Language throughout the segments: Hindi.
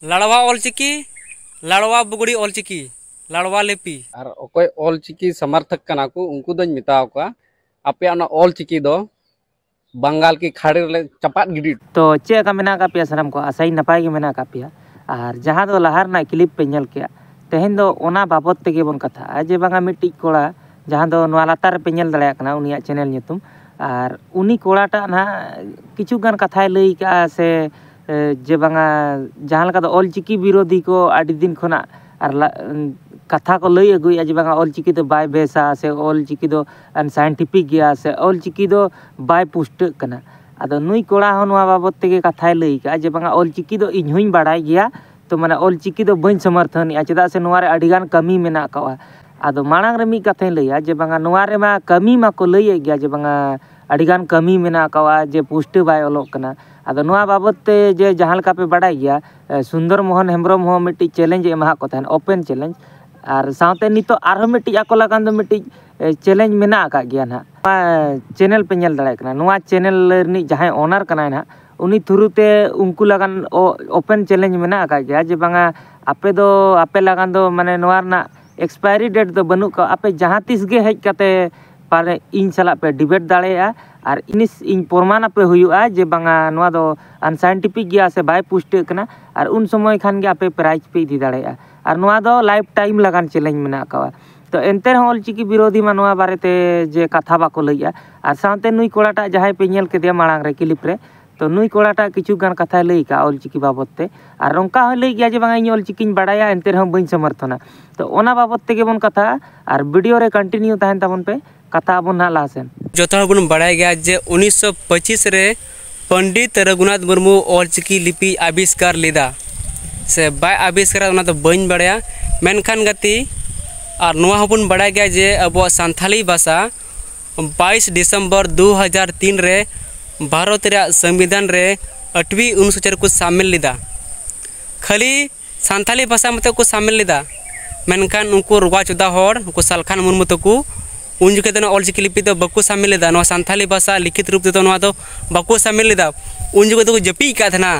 लाड़वा ऑलचिकी लाड़वा बुगड़ी ऑलचिकी लाड़वा लिपि और अकोय ऑलचिकी समर्थक कना को उनको दोñ मेताव का आपे ना ऑलचिकी दो बंगाल की खाड़ी रे चपात गिडी तो चे का मेना का पिया सनम को आसाई नपाय के मेना का पिया और जहां दो लहार ना क्लिप पे नेल के तेहेन दो ओना बाबत तेगे बन कथा जे बांगा मिट्टी कोड़ा जहां दो नवा लातार पे नेल दड़या कना उनिया चैनल nyutum और उनी कोड़ाटा ना किछु गान कथाय लई का से जे बांगा जहां लका दो ऑलचिकी विरोधी को आदि दिन खना और कथा को लई अगुया जे बांगा ऑलचिकी दो बाय बेसा से ऑलचिकी दो अनसाइंटिफिक गया से ऑलचिकी दो बाय पुष्ट कना आदो नुई कोड़ा हो नवा बाबत तेगे कथाय लई का जे बांगा ऑलचिकी दो इन हुई बाड़ाय गया तो माने ऑलचिकी दो बइन समर्थन या चेदा से नवा रे अडिगान कमी मेना का आदो मांग रे मी कथा लैया जे बांगा नवा रे मा कमी मा को लई गया जे बांगा अडिगान कमी मेना का जे पुष्ट बाय ओलोक कना आदो नवा बाबत ते जे जहां लका पे बाड़ाय गया सुंदर मोहन हेम्ब्रम हो मिट्टी चैलेंज एमा को तहन ओपन चैलेंज और साउते नितो आरो मिट्टी आको लगान दो मिट्टी चैलेंज मेना का गया ना चैनल पे नेल दड़ाय कना नवा चैनल रि जहां ओनर कना ना उनी थ्रुते उनको लगान ओपन चैलेंज मेना का गया जे बांगा आपे लगान दो माने नवा ना एक्सपायरी डेट दो बनु का आपे जहां तिस गे हेज कते पारे इन सला पे डिबेट दाड़ेया और इनिस इन प्रमाण पे हुआ जे बांगा नवा दो अनसाइंटिफिक गया से बाय पुष्ट कना और उन समय खान गे आपे प्राइज पे इदी दाड़ेया और नवा दो लाइफ टाइम लगान चैलेंज मेना का तो एनते रह ऑलचिकी विरोधी मा नवा बारेते जे कथा बाको लैया और साथे नुई कोड़ाटा जहां पे नेल के दिया मांग रे क्लिप रे तो नुई कोड़ाटा किछु गान कथा लई का ऑलचिकी बाबत ते और नोंका हो लई गया जे बांगा इन ऑलचिकी बाड़ाया एनते रह बइन समर्थना तो ओना बाबत तेगे बन कथा और वीडियो रे कंटिन्यू तहन तबन पे कथा बन ना लासेन जोतो बन बाड़ाय गया जे 1925 रे पंडित रघुनाथ मुर्मू ऑलचिकी लिपि आविष्कार लेदा से बाय आविष्कार ओना तो बइन बाड़ाया मेनखान गति और नवा हबन बाड़ाय गया जे अब सांथाली भाषा 22 दिसंबर 2003 रे भारत रे संविधान रे 8वीं अनुसूची को शामिल लेदा खाली सांथाली भाषा मत को शामिल लेदा मेनखान उनको रुवा चुदा होड़ उनको सालखान मुर्मू तको उन जुके तो ऑलचिकी लिपि तो बको शामिल लेदा नवा सांथाली भाषा लिखित रूप तो नवा तो बको शामिल लेदा उन जुके तो जपी का थना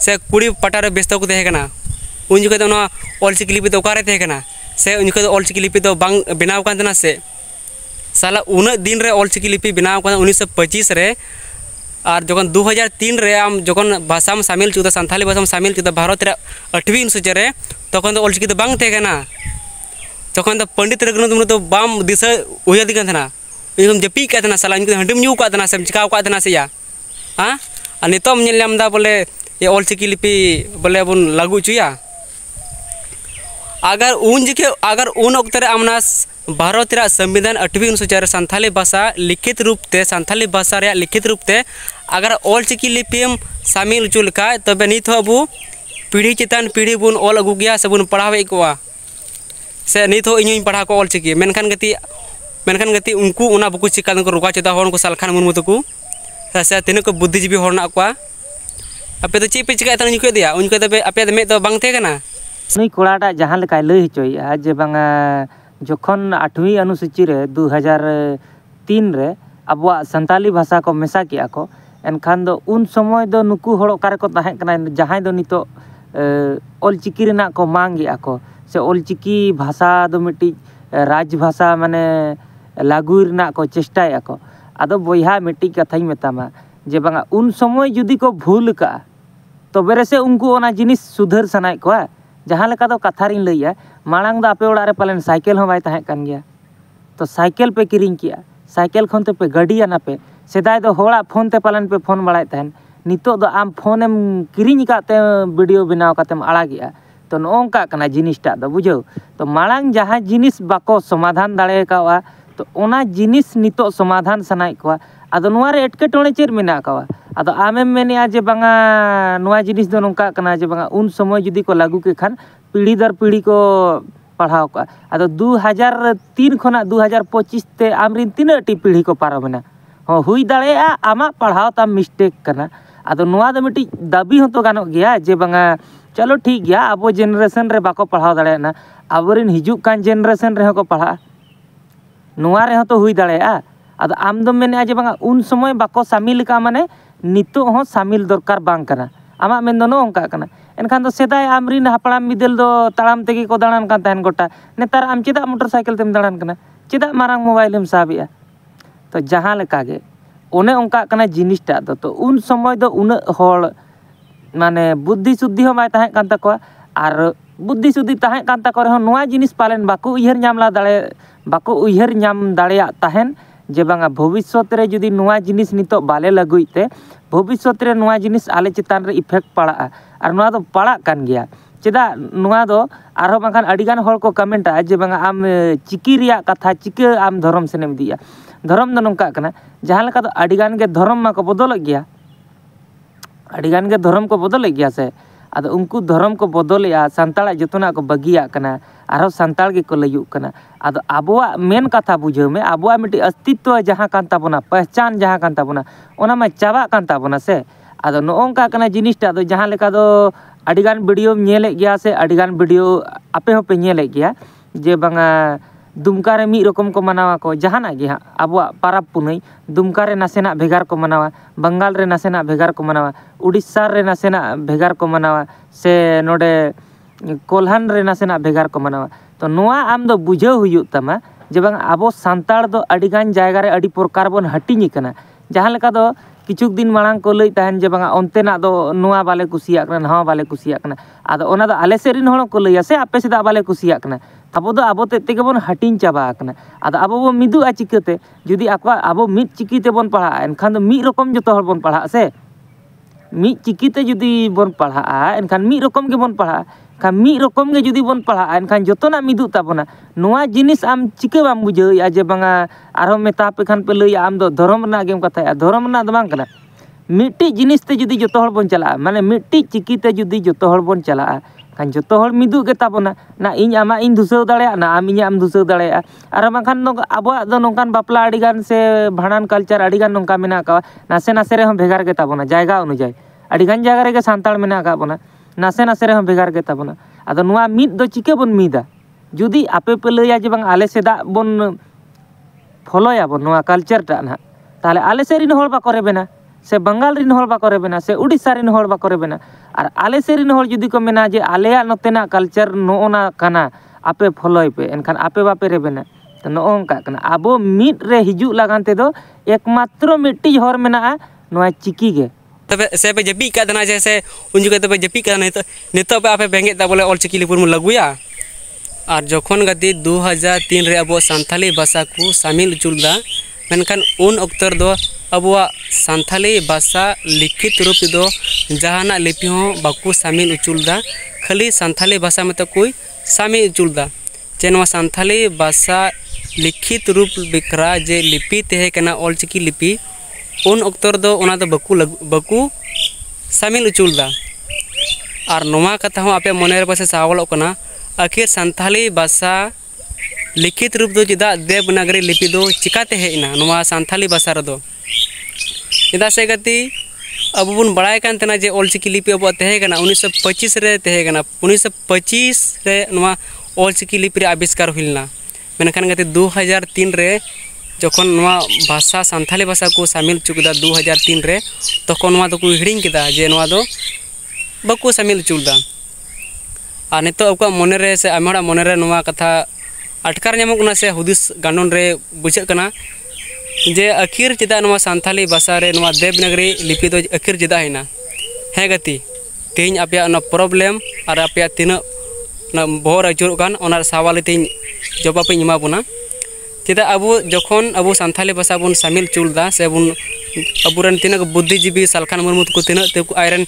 से कुड़ी पटारे व्यस्त को तहे कना उन जुके तो नवा ऑलचिकी लिपि तो ओकारे तहे कना से उन जुके तो ऑलचिकी लिपि तो बांग बनाव कान तना से साला उन दिन रे ऑलचिकी लिपि बनाव कान 1925 रे और जखन 2003 रे आम जखन भाषा में शामिल चुदा सांथाली भाषा में शामिल चुदा भारत रे 8वीं अनुसूची रे तखन तो ऑलचिकी तो बांग तहे कना तखन तो पंडित रघुनाथ मुर्मू तो बाम दिशा उया दिकन थना एकदम जपी का थना साला इनको हंडम न्यू का थना से चिकाव का थना से या हां आ नितम नेल नामदा बोले ये ऑलचिकी लिपि बोले बन लागू चुया अगर उन वक्त रे आमना भारत रे संविधान 8वीं अनुसूची रे सांथाली भाषा लिखित रूप ते सांथाली भाषा रे लिखित रूप ते अगर ऑलचिकी लिपि शामिल चुलका तबे नित अबू पीढ़ी चितान पीढ़ी बुन ऑल अगू गया से बुन पढ़ावे कोआ से नित हो इन पढ़ा को ऑलचिकी मेनखान गति उनको उना बको चिका को रुका चेता होन को सालखान मुर्मू तको से तिन को बुद्धिजीवी होना को आपे तो ची पे चिका तन निको दिया उनको तबे आपे मे तो बांग थे कना नुई कोड़ाटा जहां लका लई हचोया जे बांगा जखन 8वीं अनुसूची रे 2003 रे अबवा संताली भाषा को मेसा किया को एनखान दो उन समय दो नुकु हड़ ओकारे को ताहे कना जहां दो नितो ऑलचिकी रेना को मांगिया को से ऑलचिकी भाषा दो मिट्टी राजभाषा माने लागू रेना को चेष्टाया को आदो बोया मिट्टी कथाई मेतामा जे बांगा उन समय जुदी को भूल का तो बेरे से उनको ओना जिनिस सुधर सनाय को जहां लका दो कथा रिन लैया मांग दो आपे ओड़ा रे पालन साइकिल हो बाय ताहे कान गया तो साइकिल पे किरिंग किया साइकिल खन ते पे गाड़ी आना पे सेदाय दो होड़ा फोन ते पालन पे फोन बड़ाय तहन नितो दो आम फोन एम किरिंग काते वीडियो बनाव कातेम आड़ा गया तो नोंका कना जिनिसटा दो बुझो तो मांग जहां जिनिस बाको समाधान दाड़े कावा तो ओना जिनिस नितो समाधान सनाय को आदो नोवा रे एटकेटोणे चेर मेना कावा आदो आमेम मेनिया जे बांगा नोवा जिनिस दो नोंका कना जे बांगा उन समय जुदी को लागू के खान पीढ़ी दर पीढ़ी को पढ़ाव का आदो 2003 खना 2025 ते आमरिन तीना टी पीढ़ी को पारमना हो हुई दाड़ेया आमा पढ़ाव ता मिस्टेक कना आदो नोवा दो मिट्टी दाबी हो तो गानो गया जे बांगा चलो ठीक गया अब जेनरेशन रे बाको पढ़ाव दाड़ेया ना अबरिन हिजुक कान जेनरेशन रे को पढ़ा नोवा रे हो तो हुई दाड़ेया आदो आम दो मेने जे बांगा उन समय बाको शामिल का माने नितो हो शामिल दरकार बांग कना आमा मेन दो नो अंका कना एनखान दो सेदाय आमरिन हापड़ाम बिदल दो ताड़ाम तेगे को दाड़ान कान तहन गोटा नेतार आम चेदा मोटरसाइकिल तेम दाड़ान कना चेदा मारांग मोबाइल हम साबिया तो जहाँ लेका गे ओने उनका कना जिनिसटा दो तो उन समय दो उन होड़ माने बुद्धि शुद्धि हो माय तहन कान तको आर बुद्धि शुद्धि तहन कान तको रे नोआ जिनिस पालन बाको उयहर नामला दाड़े बाको उयहर नाम दाड़ेया तहन जे बांगा भविष्यत रे जुदी नोआ जिनिस नितो बाले लगुइते भविष्यत रे नोआ जिनिस आले चितान रे इफेक्ट पड़ा और नोआ दो पड़ा कान गया चेदा नोआ दो आरो बांखान अडिगान होड़ को कमेंटा जे बांगा आम चिकी रिया कथा चिके आम धर्म सेनेम दिया धर्म दो नोंका कना जहां लेका दो अडिगान गे धर्म मा को बदल गया अडिगान गे धर्म को बदल गया से आदो उनको धर्म को बदलिया संताड़ा जतना को बगिया कना आरो संताड़ के को लयुक कना आदो आबोआ मेन कथा बुझाव में आबोआ मिटी अस्तित्व जहां कान ताबोना पहचान जहां कान ताबोना ओना मा चाबा कान ताबोना से आदो नोंका कना जिनिसटा दो जहां लेका दो अडिगान वीडियो नेले गया से अडिगान वीडियो आपे होपे नेले गया जे बांगा दुमका रे मी रकम को मनावा को जहाना गे हां आबोआ पाराब पुनई दुमका रे नासेना भेगार को मनावा बंगाल रे नासेना भेगार को मनावा उड़ीसा रे नासेना भेगार को मनावा से नोडे कोल्हान रे नासेना भेगार को मनावा तो नोआ आम दो बुझाव हुयुग तमा जे बांग आबो सांताड़ दो अडिगान जायगा रे अडी प्रकार बोन हटिनी कना जहां लेका दो किछुक दिन मांग को लई तहन जे बांगा ओनतेना दो नोआ बाले कुसिया कना नहा बाले कुसिया कना आदो ओना दो आले सेरिन होड़ को लईया से आपे सेदा बाले कुसिया कना आबो दो आबो ते तेगे बोन हटिन चाबा कना आदो आबो बो मिदुआ चिकते जुदी आकवा आबो मिद चिकीते बोन पढ़ा एनखान दो मिद रकम जतो हर बोन पढ़ा से मिद चिकीते जुदी बोन पढ़ा एनखान मिद रकम गे बोन पढ़ा खान मिद रकम गे जुदी बोन पढ़ा एनखान जतोना मिदु ताबोना नोआ जिनिस आम चिके बाम बुझाइया जे बांगा आरो मेता पे खान पे लईया आम दो धर्म ना गेम कथाया धर्म ना दो बांग कना मिट्टी जिनिस ते जुदी जतो हर बोन चला माने मिट्टी चिकीते जुदी जतो हर बोन चला खान जतो हर मिदु गे ताबोना ना इन आमा इन दुसौ दाड़ेया ना आम इᱧ आम दुसौ दाड़ेया आर बांखान आबोआ दो नोंकान बापला अडिगान से भाड़ान कल्चर अडिगान नोंका मेना का नासे नासे रे हम भेगार गे ताबोना जायगा अनुଯାयी अडिगान जायगा रे सांताड़ मेना का बोना नासे नासे रे हम भेगार गे ताबोना आदो नोआ मिद दो चिके बोन मिदा जुदी आपे पे लईया जे बांग आले सेदा बोन फॉलोया बोन नोआ कल्चर टा ना ताले आले सेरिन होड़ बा करे बेना से बंगाल रिन होड़ बा करे बेना से उड़ीसा रिन होड़ बा करे बेना और आले सेरिन होड़ जुदी को मेना जे आलेया नोतेना कल्चर नोना कना आपे फॉलोय पे एनखान आपे बापे रे बेना तो नोंका कना आबो मिद रे हिजु लगान ते दो एकमात्र मिट्टी होड़ मेना नोआ चिकी गे तबे से पे जपी का दना जैसे उन जगह तबे जपी का नितो पे आपे बेंगे ता बोले ऑलचिकी लिपुर में लगुया और जखन गति 2003 रे अबो संथाली भाषा को शामिल चुलदा मेनखान उन अक्तर दो अबुआ संथाली भाषा लिखित रूप दो जहाना लिपि हो बाकू शामिल उचुलदा खाली संथाली भाषा में तो कोई शामिल उचुलदा जेनवा संथाली भाषा लिखित रूप बिकरा जे लिपि तहे कना ऑलचिकी लिपि उन अक्तर दो ओना दो बाकू शामिल उचुलदा और नोमा कथा हो आपे मनेर पासे सावल कना आखिर संथाली भाषा लिखित रूप दो चेदा देवनागरी लिपि दो चिकाते हेना नोमा संथाली भाषा रे दो चेदा से गति अब बुन बड़ाय कान तना जे ऑलचिकी लिपि अब तहे कना 1925 रे तहे कना 1925 रे नोमा ऑलचिकी लिपि रे आविष्कार हुइलना मेनखान गति 2003 रे जखन नोआ भाषा संथाली भाषा को शामिल चुकदा 2003 रे तखन नोआ दो को हिडिंग केदा जे नोआ दो बाको शामिल चुलदा और नितो अको मने रे से आमड़ा मने रे नोआ कथा अटकार नामक ना से हुदिस गानन रे बुझे कना जे आखिर चेदा नोआ संथाली भाषा रे नोआ देवनागरी लिपि दो आखिर चेदा हैना हे गति तेज आपे ना प्रॉब्लम और आपे तीना ना बोर अजुर कान ओना सवाल तेज जवाब पे एमा बुना चेदा अबो जखन अबो संथाली भाषा बन शामिल चुलदा से बन अबुरन तीना बुद्धिजीवी सालखान मुर्मू को तीना ते आयरन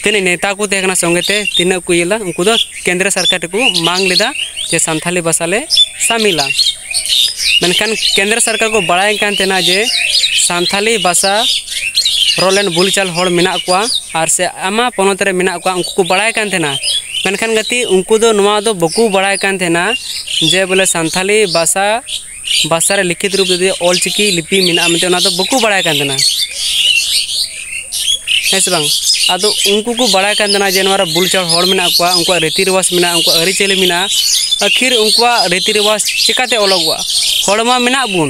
तीन नेता को तेना संगेते तीना को येला उनको दो केंद्र सरकार को मांग लेदा जे संथाली भाषा ले शामिला मेनखान केंद्र सरकार को बड़ाय कान तेना जे संथाली भाषा रोलेन बुलचाल होड़ मेना कोआ और से आमा पनत रे मेना कोआ उनको को बड़ाय कान तेना मेनखान गति उनको दो नोआ दो बकू बड़ाय कान तेना जे बोले संथाली भाषा रे लिखित रूप दे ऑलचिकी लिपि मेना मेते ओना दो बकू बड़ाय कान तेना हेस बांग आदो उनको को बड़ाय कान तेना जे नोरा बुलचाल होड़ मेना कोआ उनको रीति रिवाज मेना उनको अरि चले मेना आखिर उनको रीति रिवाज चिकाते अलगवा होड़मा मेना बुन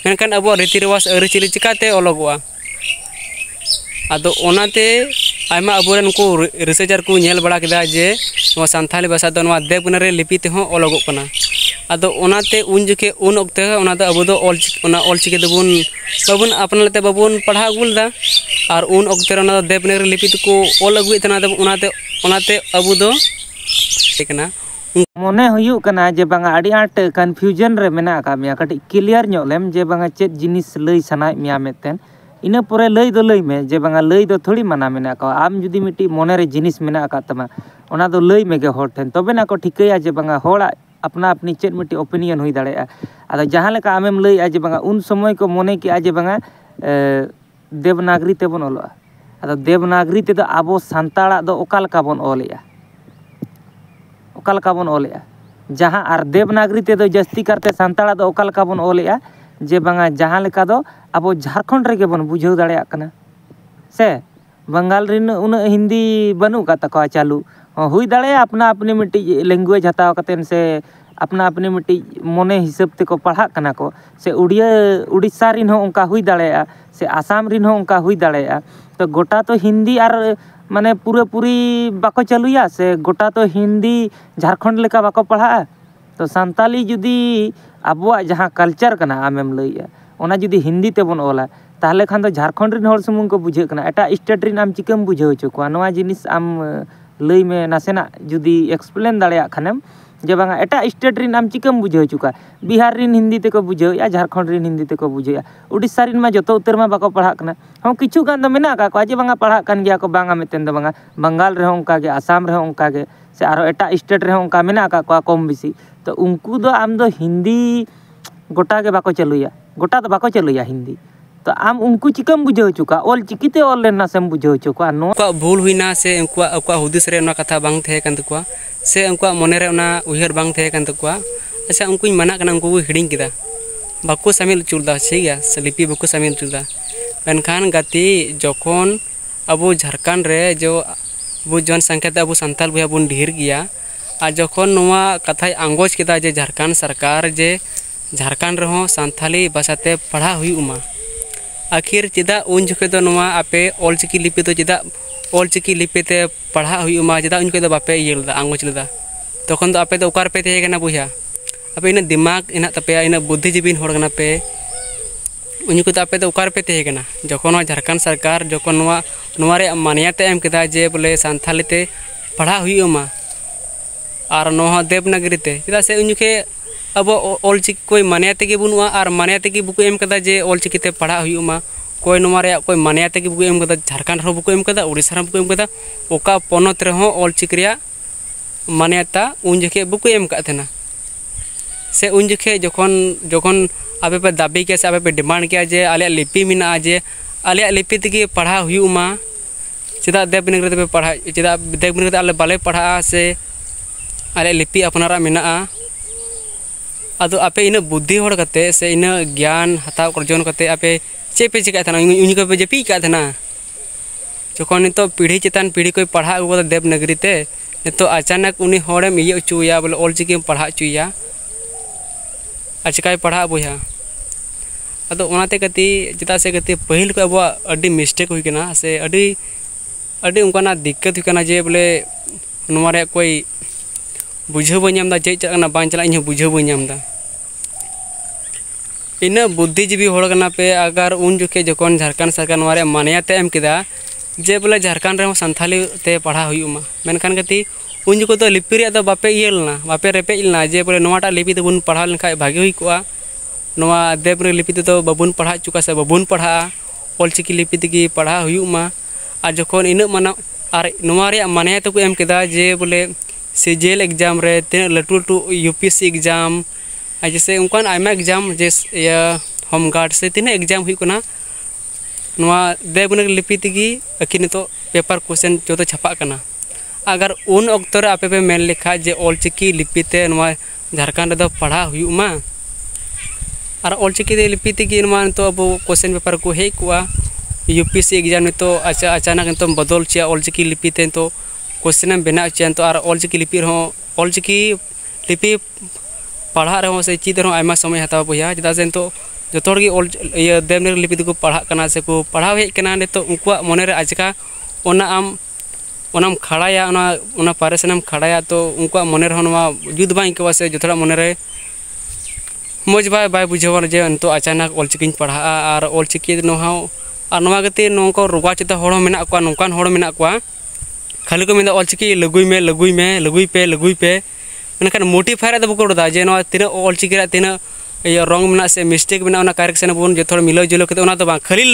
मेनखान अब रीति रिवाज अरि चले चिकाते अलगवा आदो ओनाते आयमा अबोरेन को रिसर्चर को नेल बड़ा केदा जे नवा सान्थाली भाषा दो नवा देवनागरी लिपि ते हो ओलोगोग कना आदो ओनाते उन जुके उन ओक्ते ओना दो अबो दो ऑलचिकी दबुन बाबुन अपना लेते बाबुन पढ़ा गुलदा और उन ओक्ते ओना दो देवनागरी लिपि को ओल अगुई तना दो ओनाते अबो दो एकना मने हुयुग कना जे बांगा आडी आट कन्फ्यूजन रे मेना का मिया कटी क्लियर ᱧᱚᱜ जे बांगा चेत जिनिस लई सनाय मिया मेतेन इना परे लई दो लई में जे बांगा लई दो थोड़ी माना मेना का आम जुदी मिटी मोने रे जिनिस मेना का तमा ओना दो लई मेगे होर ठेन तबे ना को ठिकैया जे बांगा होड़ा अपना अपनी चेत मिटी ओपिनियन हुई दाड़ेया आदो जहां लेका आमेम लई आ जे बांगा उन समय को मोने की आ जे बांगा देवनागरी ते बन ओलोआ आदो देवनागरी ते दो आबो सांताड़ा दो ओका लेका बन ओलेया ओका बन ओलेया जहाँ और देवनागरी ते दो जस्ती करते सांताड़ा दो ओका बन ओलेया जे बांगा जहाँ लेका दो अब झारखंड रे बन बुझाव दाड़ेया कना से बंगाल रिन उन हिंदी बनू का तको चालू हुई दाड़ेया अपना अपनी मिट्टी लैंग्वेज हताव कतेन से अपना अपनी मिट्टी मोने हिसाब ते को पढ़ा कना को से उड़ीसा रिन हो उनका हुई दाड़ेया से आसाम रिन हो उनका हुई दाड़ेया तो गोटा तो हिंदी और माने पूरी बाको चलुया से गोटा तो हिंदी झारखंड लेका बाको पढ़ा तो सांताली जुदी अबुआ जहाँ कल्चर कना आमेम लइया ओना जुदी हिंदी ते बन ओला ताहले खान तो झारखंड रिन होर सुमुंग को बुझे कना एटा स्टेट रिन आम चिकम बुझाव च को नवा जिनिस आम लई में नासेना जुदी एक्सप्लेन दाड़ेया खानेम जे बांगा एटा स्टेट रिन आम चिकम बुझाव चुका बिहार रिन हिंदी ते को बुझाव या झारखंड रिन हिंदी ते को बुझाया उड़ीसा रिन मा जतो उत्तर मा बाको पढ़ा कना हम किछु गान दो मेना का को जे बांगा पढ़ा कन गया को बांगा मेतेन दो बांगा बंगाल रे उनका के आसाम रे उनका के से आरो एटा स्टेट रे उनका मेना का को कम बेसी तो उनको दो आम दो हिंदी गोटा के बाको चलुया गोटा तो बाको चलुया हिंदी तो आम उनको चिकम बुझाव चुका ऑल चिकिते ऑल लेना सेम बुझाव चुका नो को भूल हुईना से उनको हुदिस रे ना कथा बांग थे कान तकुआ से उनको मने रे ना उहर बांग थे कान तकुआ अच्छा उनको मना कना उनको हिडिंग किदा बाको शामिल चुलदा ठीक है से लिपि बाको शामिल चुलदा मेनखान गति जखन अबो झारखंड रे जो अबो जनसंख्या ते अबो संताल बुया बुन ढेर गया आ जखन नोवा कथाय आंगोज किदा जे झारखंड सरकार जे झारखंड रहो सांथाली भाषाते पढ़ा हुई उमा आखिर चेदा उन जुखे दो नोवा आपे ऑलचिकी लिपि तो चेदा ऑलचिकी लिपि ते पढ़ा हुई उमा चेदा उन जुखे दो बापे येलदा आंगोज लेदा तखन दो आपे दो ओकार पे थे कना बुया आपे इन दिमाग इन तपे इन बुद्धिजीवी होड़ कना पे उन जुखे दो आपे दो ओकार पे थे कना जखन झारखंड सरकार जखन नोवा रे मान्यता एम केदा जे बोले सांथाली ते पढ़ा हुई उमा और नोहा देवनागरी ते चेदा से उन जुखे अब ऑलचिकी कोई मान्यता के बुनुआ और मान्यता की बुक एम कदा जे ऑलचिकी ते पढ़ा हुयुमा कोई नोमा रे कोई मान्यता की बुक एम कदा झारखंड रो बुक एम कदा उड़ीसा रो बुक एम कदा ओका पोनत रे हो ऑलचिकी रे मान्यता उन जखे बुक एम का थेना से उन जखे जखन आपे पे दाबी के से आपे पे डिमांड किया जे आले लिपि मिना जे आले लिपि तगी पढ़ा हुयुमा चेदा देवनागरी ते पढ़ा चेदा देवनागरी आले बाले पढ़ा से आले लिपि अपनारा मिना आदो आपे इन बुद्धि होड़ कते से इन ज्ञान हताव अर्जन कते आपे चे पे चिका थना उन को पे जेपी का थना जखन तो पीढ़ी चितान पीढ़ी कोई पढ़ा अगु देवनागरी ते तो अचानक उनी होड़ेम इये उचुया बोले ऑलचिकी पढ़ा चुया चिकाय पढ़ा बुया आदो ओनाते कति चिता से कति पहिल को अब अडी मिस्टेक हुई कना से अडी उनकाना दिक्कत हुई कना जे बोले नोवा रे कोई बुझाव बना चे चलना बां चला इन बुझाव बना इन बुद्धिजीवी होड़ कना पे अगर उन जुखे जखन झारखंड सरकार नोरे मान्यता एम किदा जे बोले झारखंड रे सांथाली ते पढ़ा हुयुमा मेनखान गति उन जुको तो लिपि रे दो बापे इयलना बापे रेपेलना जे बोले नोवाटा लिपि ते बुन पढ़ा लेखा भागे हुई कोआ नोवा देवनागरी लिपि ते तो बाबुन पढ़ा चुका से बाबुन पढ़ा ऑलचिकी लिपि तेगी पढ़ा हुयुमा और जखन इन माना और नोवा रे मान्यता को एम किदा जे बोले सीजीएल एग्जाम रे तीन लटू लटू यूपीएससी एग्जाम जैसे उनकान आयमा एग्जाम जैसे होम गार्ड से तीन एग्जाम हुई कना नोवा देवनागरी लिपि तेगी अखिन तो पेपर क्वेश्चन जो तो छपा कना अगर उन अक्तर आपे पे मेन लेखा जे ऑलचिकी लिपि ते नोवा झारखंड दो पढ़ा हुयुमा और ऑलचिकी लिपि तेगी नोवा तो अब क्वेश्चन पेपर को हेज कोआ यूपीएससी एग्जाम तो अचानक तो बदल चिया ऑलचिकी लिपि ते तो क्वेश्चन बना चेन तो ऑलचिकी लिपि ऑलचिकी लिपि पढ़ा रहे से चीज रहा समय हताव बुया चेदा से तो जो देवनागरी लिपि को पढ़ा से को पढ़ा हेज तो उनको मन रे आजका आम ओनाम खड़ाया ओना पारेसनम खड़ाया तो उनका मन जुद बा इकवा से जो मन मज बाय बुझावा जे तो अचानक ऑलचिकी पढ़ा और ऑलचिकी गति नौका रोगा चिता नौकान खाली को मेदा ऑलचिकी लगुई पे मेनखान मोटिफायर दो बको रोदा जे तीन ऑलचिकी तीन रंग में से मिस्टेक में करेक्शन बन जो मिलाव जुलाव करते खाली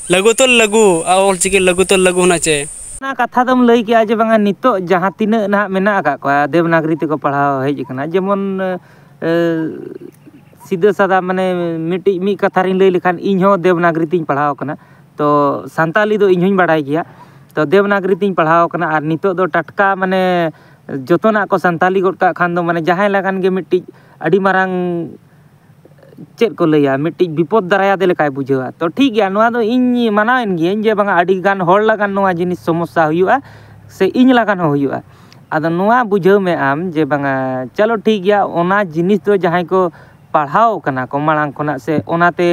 लगू तो लगू ऑलचिकी लगू तो लगू होना चे कथा दम लई के जे बांगा नितो जहाँ तीना ना मेना का देवनागरी ते को पढ़ाव हेज कना जेमन सीधा सादा माने मिट्टी मी कथा रिन लई लेखान इन हो देवनागरी तीन पढ़ाव कना तो सांताली दो इन हों बाड़ाय गया तो देवनागरी तीन पढ़ाव कना और नितो दो टटका माने जोतना को सांताली गोट का खान दो माने जहां लगान गे मिट्टी अड़ी मारांग चेक को लैया मिट्टी विपद दाराया दे लेकाय बुझावा तो ठीक गया नोआ दो इन मानावेन गे जे बांगा अड़ी गान होड़ लगान नोआ जिनिस समस्या हुआ से इन लगान हो हुआ आदो नोआ बुझाव में आम जे बांगा चलो ठीक गया ओना जिनिस तो जहां को पढ़ाव कना को मांग खना से ओनाते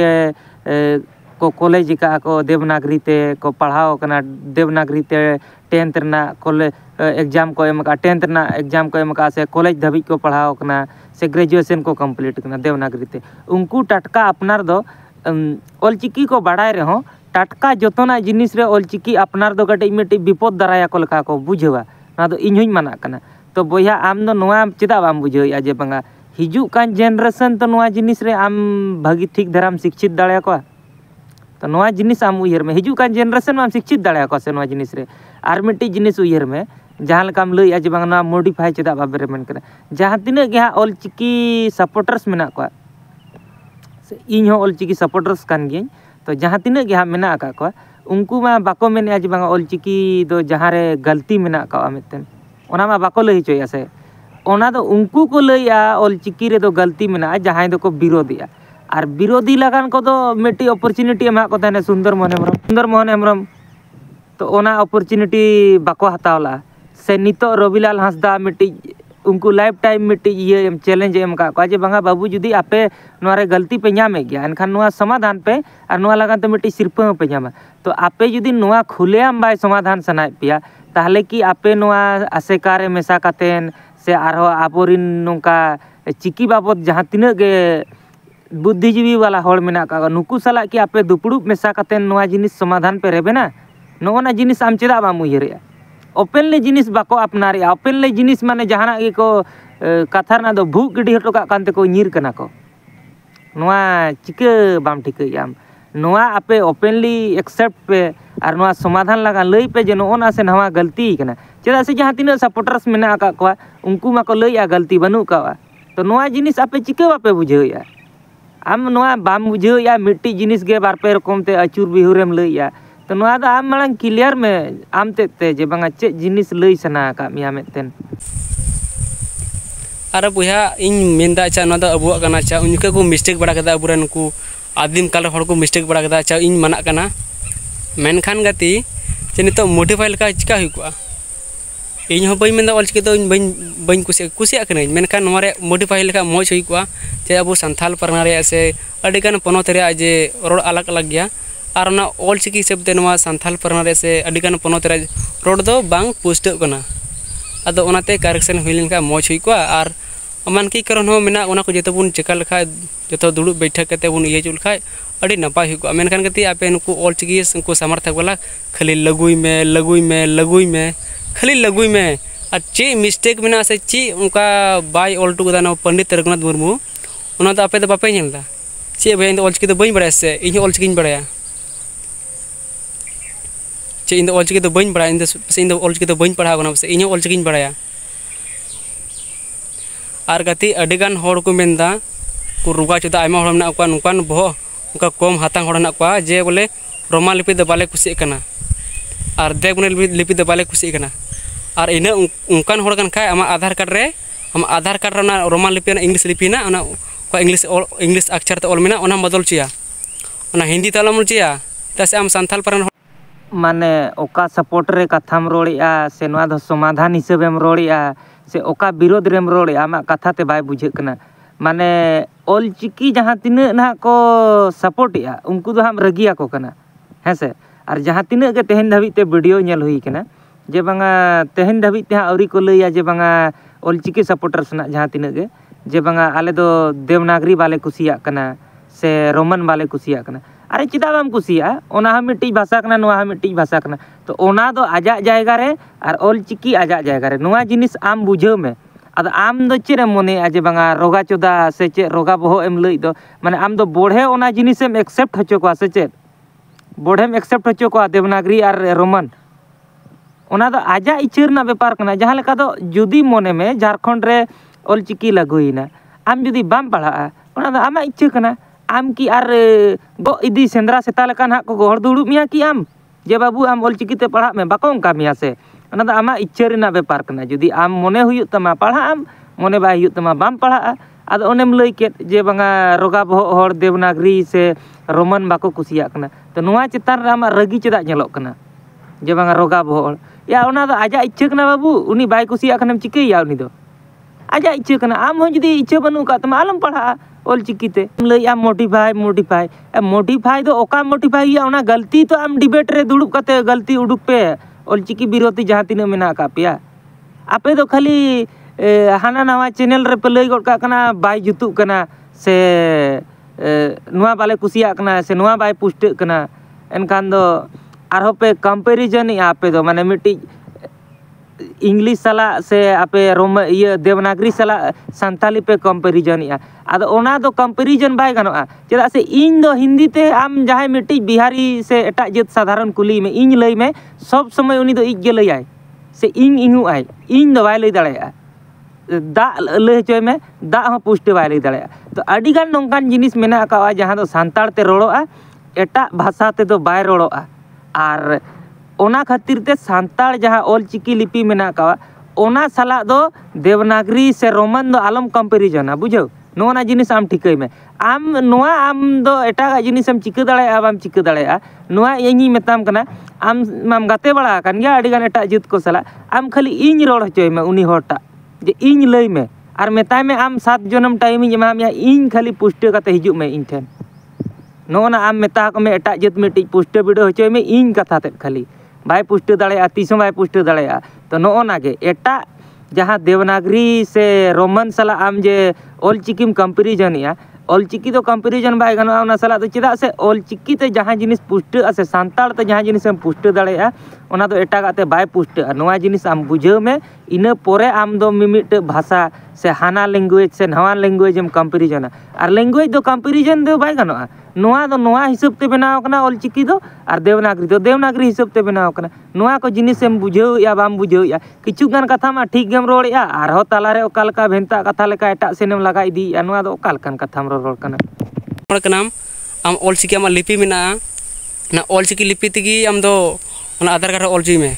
को कॉलेज का को देवनागरी ते को पढ़ाव कना देवनागरी ते 10th रना कॉलेज एग्जाम को एम का 10th रना एग्जाम को एम का से कॉलेज धाबी को पढ़ाव कना से ग्रेजुएशन को कंप्लीट करना देवनागरी ते उनको टटका अपनार दो ऑलचिकी को बाड़ाय रहो टटका जोतना जिनिस रे ऑलचिकी अपनार दो कटे मिट्टी विपद दाराया को लका को बुझवा ना दो इन हों माना कना तो बोया आम दो नोआ चेदा बाम बुझाया जे बांगा हिजू कान जनरेशन तो नोआ जिनिस रे आम भागी ठीक धराम शिक्षित दाड़े को तो नोआ जिनिस आम उयर में हिजू कान जनरेशन में आम शिक्षित दाड़े को से नोआ जिनिस रे आर मिट्टी जिनिस उयर में जहाँ लकाम लई जे बांगा मॉडिफाई चेदा बाबे मन करे जहाँ तिना गे ऑलचिकी सपोर्टर्स मेना को से इन हो ऑलचिकी सपोर्टर्स कान गे तो जहाँ तिना गे मेना का को उनको मा बाको मेने जे बांगा ऑलचिकी दो जहाँ रे गलती मेना का मितन ओना मा बाको लई चोया से ओना दो उनको को लैया ऑलचिकी रे दो गलती मेना जहाँ दो को विरोधिया और विरोधी लगान को दो मिट्टी अपॉर्चुनिटी एमा को तने सुंदर मोहन हेम्ब्रम तो ओना अपॉर्चुनिटी बाको हतावला से नितो रविलाल हांसदा मिट्टी उनको लाइफ टाइम मिट्टी ये चैलेंज एम का जे बांगा बाबू जुदी आपे नोरे गलती पे नामे गया एनखान नोआ समाधान पे और नोआ लगान तो मिट्टी सिरपा पे नामा तो आपे जुदी नोआ खुलेआम बाय समाधान सनाय पिया ताहले कि आपे नोआ आसेकारे मेसा कातेन से आरो आबोरिन नोंका चिकी बाबत जहाँ तीना गे बुद्धिजीवी वाला होड़ मेना का नुकु साला कि आपे दुपड़ुब मेसा कातेन नोआ जिनिस समाधान पे रेबेना नोना जिनिस आम चेदा बाम उयहरेया ओपनली जिनिस बाको अपनारे ओपनली जिनिस माने जहाना गे को कथा ना दो भूख गिडी हटो का कांते को नीर कना को नोआ चिका बाम ठिकैयाम नोआ आपे ओपनली एक्सेप्ट पे और नोआ समाधान लगा लई पे जे नोना से नवा गलती कना चेदा से जहाँ तीना सपोर्टर्स मेना का को उनको मा को लैया गलती बनू का तो नोआ जिनिस आपे चिका बापे बुझाया आम नोआ बाम बुझाया मिट्टी जिनिस गे बार पे रकम ते अचूर बिहुरेम लैया तो नोआ दा आम मांग क्लियर में आम ते जे बांगा चे जिनिस लई सना का मिया मेतेन अरे बुया इन मेंदा चा ना दा अबुआ कना चा उनके को मिस्टेक बड़ा कदा अबुरन को आदिम काल हड़ को मिस्टेक बड़ा कदा चा इन मना कना मेनखान गति जे नितो मोटिफाई लका चिका हुआ इन हो बई मेंदा ऑलचिकी तो बई कुसिया कने मेनखान नोरे मोटिफाई लका मौज हुआ जे अब संथाल परना रे से अडिगान पनोत रे जे रोड अलग अलग गया और ना ऑलचिकी हिसाब ते नोआ संथाल परना रे से अडिगान पनोत रे रोड दो बांग पुष्ट कना अदो ओनाते करेक्शन हुई लेनका मौज हुई को और मानकी कारण हो मेना ओना को जतो बुन चेका लखा जतो दुड़ुब बैठक कते बुन इये जुल खाय अडी नपाय हुई को मेनखान गति आपे नुको ऑलचिकी उनको समर्थक वाला खाली लगुई में खाली लगुई में और चे मिस्टेक मेना से चे उनका बाय ऑल्टू गदा न पंडित रघुनाथ मुर्मू ओना तो आपे तो बापे नेलदा चे भाई इन ऑलचिकी तो बई बड़ा से इन ऑलचिकी बड़ाया चे इन ऑलचिकी तो बई बड़ा इन से ऑलचिकी तो बई पढ़ा बना से इन ऑलचिकी बड़ाया और गति अडिगान होड़ को मेनदा को रुगा चुदा आयमा होड़ मेना को नुकान बहो उनका कम हाथांग होड़ ना को जे बोले रोमा लिपि द बाले खुशी कना और देवगुनी लिपि द बाले खुशी कना और इन उनकान होड़ कन खाय आमा आधार कार्ड रे ना रोमा लिपि ना इंग्लिश लिपि ना ओना को इंग्लिश अक्षर ते ऑल मेना ओना बदल चिया ओना हिंदी तलम चिया तसे आम संथाल परन माने ओका सपोर्ट रे कथाम रोड़िया से नोआ दो समाधान हिसाबेम रोड़िया से ओका विरोध रेम रोड़िया आमा कथा ते बाय बुझे कना माने ऑलचिकी जहाँ तीना ना को सपोर्टिया उनको दो हम रगिया को कना है से और जहाँ तीना के तेहन धाबी ते वीडियो नेल हुई कना जे बांगा तेहन धाबी ते आउरी को लैया जे बांगा ऑलचिकी सपोर्टर्स ना जहाँ तीना के जे बांगा आले दो देवनागरी बाले कुसिया कना से रोमन बाले कुसिया कना अरे चिदा बाम कुसिया ओना हम मिट्टी भाषा कना नोआ हम मिट्टी भाषा कना तो ओना दो आजा जायगा रे और ऑलचिकी आजा जायगा रे नोआ जिनिस आम बुझाव में अब आम दो चेरे मने आजे बांगा रोगा चोदा से चे रोगा बहो एम लई दो माने आम दो बोढ़े ओना जिनिस एम एक्सेप्ट होचो को से चे बोढ़े में एक्सेप्ट होचो को देवनागरी और रोमन ओना दो आजा इच्छर ना व्यापार कना जहाँ लेका दो जुदी मने में झारखंड रे ऑलचिकी लागुइना आम जुदी बाम पढ़ा ओना दो आमा इच्छा कना आम की आर गो इदी सेंद्रा सेता लेकान हाक को गोहर दुड़ुब मिया की आम जे बाबू आम ऑलचिकी ते पढ़ा में बाको अंका मिया से ओना दो आमा इच्छा रेना व्यापार कना जुदी आम मने हुयुग तमा पढ़ा आम मने बाय हुयुग तमा बाम पढ़ा आद ओनेम लई के जे बांगा रोगा बहो हर देवनागरी से रोमन बाको कुसिया कना तो नोआ चेतान रे आमा रगी चेदा नेलोग कना जे बांगा रोगा बहो या ओना दो आजा इच्छा कना बाबू उनी बाय कुसिया कनाम चिकैया उनी दो आजा इच्छा कना आम हो जुदी इच्छा बनू का तमा आलम पढ़ा ऑलचिकी ते लई आम मोटिफाई दो ओका मोटिफाई या ओना गलती तो आम डिबेट रे दुड़ुब कते गलती उडुक पे ऑलचिकी विरोधी जहाँ तीना मेना का पेया आपे दो खाली हाना नवा चैनल रे पे लई गोड का कना बाय जुतुक कना से नुआ बाले कुसिया कना से नुआ बाय पुष्ट कना एनखान दो आरो पे कंपैरिजन आपे दो माने मिट्टी इंग्लिश साला से आपे रोम ये देवनागरी साला संताली पे कंपैरिजन आदो ओना दो कंपैरिजन बाय गानोआ चेदा से इन दो हिंदी ते आम जहां मिट्टी बिहारी से एटा जत साधारण कुली में इन लई में सब समय उनी दो इज लई आय से इन इहु आय इन दो बाय लई दाड़ेया दा लई चोय में दा हो पुष्ट बाय लई दाड़ेया तो अडी गान नोंकान जिनिस मेना का जहां दो सांताड़ ते रोड़ोआ एटा भाषा ते दो बाय रोड़ोआ आर ओना खातिर ते सांताड़ जहाँ ऑलचिकी लिपि मेना का ओना साला दो देवनागरी से रोमन दो आलम कंपैरिजन बुझो नोना जिनिस आम ठिकै में आम नोआ आम दो एटा जिनिस आम चिका दाड़ेया बाम चिका दाड़ेया नोआ इᱧ मेताम कना आम माम गाते बड़ा कान गया अडी गान एटा जित को साला आम खाली इᱧ रोड़ होचोय में उनी होटा जे इᱧ लई में आर मेताय में आम 7 जन्म टाइम इᱧ एमा मिया इᱧ खाली पुष्ट कते हिजुग में इᱧ ठेन नोना आम मेता को में एटा जित मिट्टी पुष्ट बिडो होचोय में इᱧ कथा ते खाली बाय पुष्ट दाड़ेया तीसों बाय पुष्ट दाड़ेया तो नोना गे एटा जहाँ देवनागरी से रोमन साला आम जे ऑलचिकीम कंपैरिजन या ऑलचिकी तो कंपैरिजन बाय गानोआ ओना साला तो चेदा से ऑलचिकी ते जहाँ जिनिस पुष्ट से सांताड़ ते जहाँ जिनिस हम पुष्ट दाड़ेया ओना दो एटागाते बाय पुष्ट नोआ जिनिस आम बुझाव में इना पोरे आम दो मिमिट भाषा से हाना लैंग्वेज से नवा लैंग्वेज एम कंपैरिजन और लैंग्वेज दो कंपैरिजन दो बाय गानोआ नोआ दो नोआ हिसाब ते बनाव कना ऑलचिकी दो और देवनागरी हिसाब ते बनाव कना नोआ को जिनिस एम बुझाव या बाम बुझाव या किछु गान कथा मा ठीक गेम रोड़या आर हो ताला रे ओका लका भेंता कथा लेका एटा सेनेम लगा इदी या नोआ दो ओका लकान कथाम रोड़ कना कनाम आम ऑलचिकी आम लिपि मेना ना ऑलचिकी लिपि तेगी आम दो ओना आधार कार्ड ऑलची में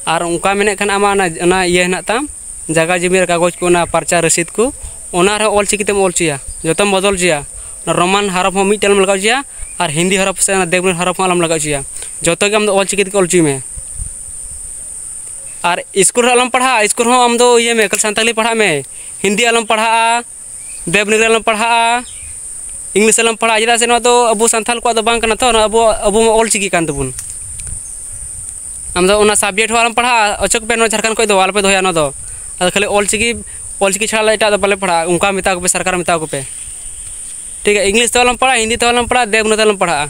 और उनका मेने खान आमा ना ये हेना ताम जगह जमीन कागज को ना पर्चा रसीद को ओना रे ऑलचिकी तेम ऑलचिया जतम बदल जिया रोमान हरफ हो मिटल लगाव जिया और हिंदी हरफ से देवनागरी हरफ आलम लगाव जिया जो के आम ऑलचिकी ते ऑलची में और स्कूल आलम पढ़ा स्कूल हो आम दो ये में कल संताली पढ़ा में हिंदी आलम पढ़ा देवनागरी आलम पढ़ा इंग्लिश आलम पढ़ा चेदा से तो अब सानथाल को बांग कना तो अब अब ऑलचिकी कान तबुन आम दो ओना सब्जेक्ट हो आलम पढ़ा अचक पे नो झारखंड को दो आलपे दोया नो दो खाली ऑलचिकी छाड़ा एटा दो बाले पढ़ा उनका मेता को पे सरकार मेता को पे ठीक है इंग्लिश तो आलम पढ़ा हिंदी तो आलम पढ़ा देवनागरी आलम पढ़ा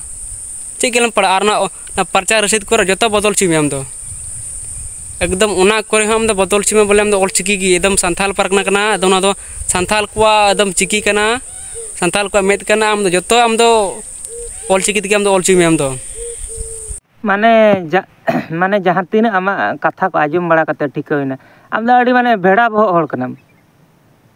ठीक आलम पढ़ा और ना पर्चा रसीद को जो बदल ची में आम दो एकदम उना करे हम दो बदल ची में बोले हम दो ऑलचिकी की एकदम सांथाल परगना कना एकदम ना दो सांथाल को एकदम चिकी कना सांथाल को मेद कना आम दो जो आम दो ऑलचिकी ते आम दो ऑलची में आम दो माने जहाँ तीन आमा कथा को आजम बड़ा कते ठीक होइना आम दो अड़ी माने भेड़ा बहो होड़ कनाम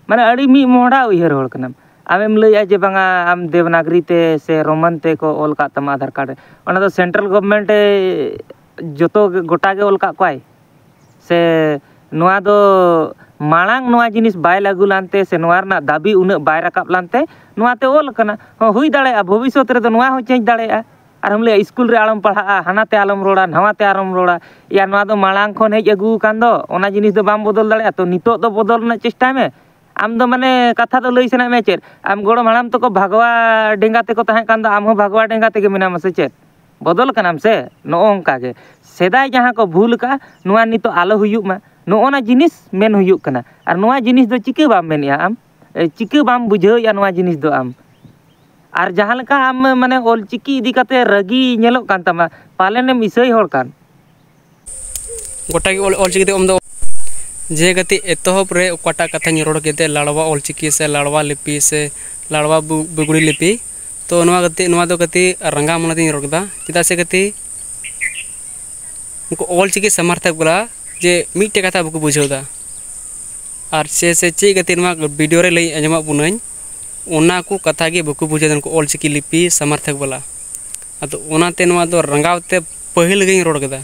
माने अड़ी मी मोहड़ा उयहर होड़ कनाम आमेम लैया जे बांगा आम देवनागरी ते से रोमन ते को ऑल का तमा आधार कार्ड ओना दो सेंट्रल गवर्नमेंट जोतो गोटा के ऑल का कोय से नोआ दो मांग नोआ जिनिस बाय लागू लानते से नोआ रना दाबी उना बाय रकाब लानते नोआ ते ऑल कना हुई दाड़ेया भविष्यत रे दो नोआ हो चेंज दाड़ेया और हम ले स्कूल रे आलम पढ़ा हानाते आलम रोड़ा नवाते आलम रोड़ा या नोआ दो मांग खन हेज अगू कान दो ओना जिनिस दो बाम बदल दाड़ेया तो नितो दो बदल ना चेष्टा में आम दो माने कथा तो लई सना में चेर आम गोड़ो हाड़ाम तो को भागवा डेंगा ते को तहे कान दो आम हो भागवा डेंगा ते के मेना मसे चेर बदल कनाम से नोंका के सेदाय जहाँ को भूल का नुआ नितो आलो हुयुक मा नोना जिनिस मेन हुयुक कना और नुआ जिनिस दो चिके बाम मेनिया आम चिके बाम बुझाव या नुआ जिनिस दो आम और जहाँ लका आम माने ऑलचिकी इदी काते रगी नेलोक कान तमा पालेनेम इसई होड़ कान गोटा की ऑलचिकी ते ओमदो जे गति एतहब रे ओकाटा कथा रोड़ के लाड़वा ऑलचिकी से लाड़वा लिपि से लाड़वा बुगड़ी लिपि तो नवा गति रंगा मनती रोड़ केदा चेदा से गति उनको ऑलचिकी समर्थक बोला जे मिट्टे कथा बको बुझावदा और से चे गति वीडियो रे लई आंजमा बुनई ओना को कथा गे बको बुझावदा उनको ऑलचिकी लिपि समर्थक बोला अतो ओनाते नवा दो रंगावते पहिल गई रोड़ केदा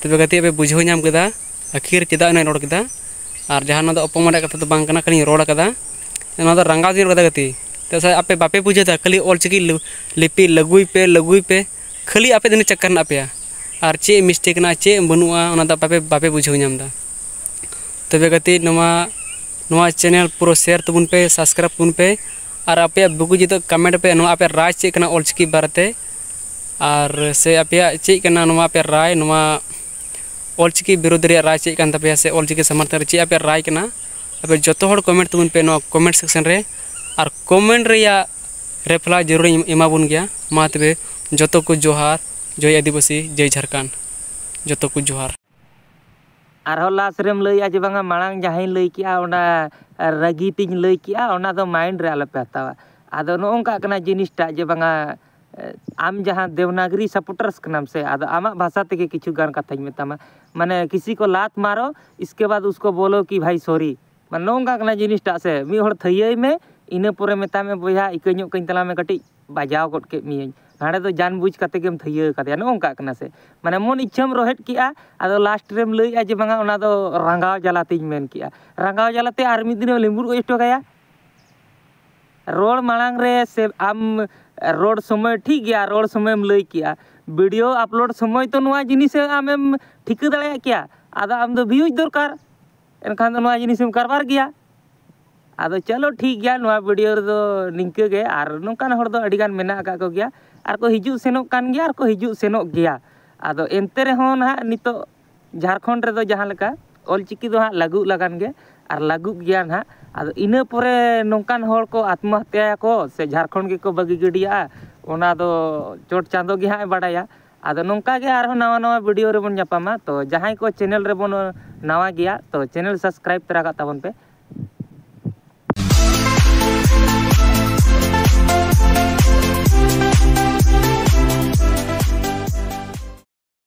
तबे गति बे बुझाव नाम केदा आखिर चेदा ने रोड़ केदा और जहां दो अपमान कथा तो बांग कना खाली रोड़ केदा ना दो रंगाव दिन रोड़ गति तो आपे बापे बुझेदा खाली ऑलचिकी लिपि लगुई पे खाली आपे दिन चक्कर ना पे और चे मिस्टेक ना चे बनुआ ओना दा बापे बुझाव नामदा तबे गति नवा चैनल पूरा शेयर तबुन पे सब्सक्राइब तबुन पे और आपे बुगु जी तो कमेंट पे नवा आपे राय चे कना ऑलचिकी बारते और से आपे चे कना नवा आपे राय नवा ऑलचिकी विरोध रे राय चे कान तबे से ऑलचिकी समर्थन चे आपे राय कना आपे जतो हर कमेंट तबुन पे नवा कमेंट सेक्शन रे और कमेंट रे या रिप्लाई जरूर एमा बुन गया मा तबे जतो को जोहार जय आदिवासी जय झारखंड जतो को जोहार आरहो लास्ट रेम लई आज बांगा मांग जहां लई किया ओना रगी तिन लई किया ओना दो माइंड रे आले पे हतावा आदो नोंका कना जिनिसटा जे बांगा आम जहां देवनागरी सपोर्टर्स कनाम से आदो आमा भाषा ते किछु गान कथा मेतामा माने किसी को लात मारो इसके बाद उसको बोलो कि भाई सॉरी माने नोंका कना जिनिसटा से मी होड़ थइयै में इने पूरे मेता में बोया इकഞ്ഞो कइन तला में कटी बाजाव गट के मी हाड़े तो जान बुझ कते गेम थइयै कते नोंका कना से माने मन इच्छाम रोहेट किया आदो लास्ट रेम लई आज बांगा ओना दो रंगाव जलातिन मेन किया रंगाव जलाते आर मी दिन लिंबुर को इष्टो गया रोड मांग रे से आम रोड समय ठीक गया रोड समय में लई किया वीडियो अपलोड समय तो नुआ जिनिस आमेम ठिक दाड़े किया आदो आम दो व्यूज दरकार एनखान दो नुआ जिनिस में कारबार गया आदो चलो ठीक गया नुआ वीडियो रे दो निंके गे आर नोंकान हर दो अडिगान मेना का को गया आर को हिजु सेनो कान गया आर को हिजु सेनो गया आदो एनते रे हों ना नितो झारखंड रे दो जहां लेका ऑलचिकी दो हां लागू लगान गे आर लागू गया ना आदो इना परे नोंकान हर को आत्महत्या को से झारखंड के को बगी गडिया ओना दो चोट चांदो गे हां बाडाया आदो नोंका गे आर नवा नवा वीडियो रे बन जापामा तो जहां को चैनल रे बन नवा गया तो चैनल सब्सक्राइब तरा का ताबन पे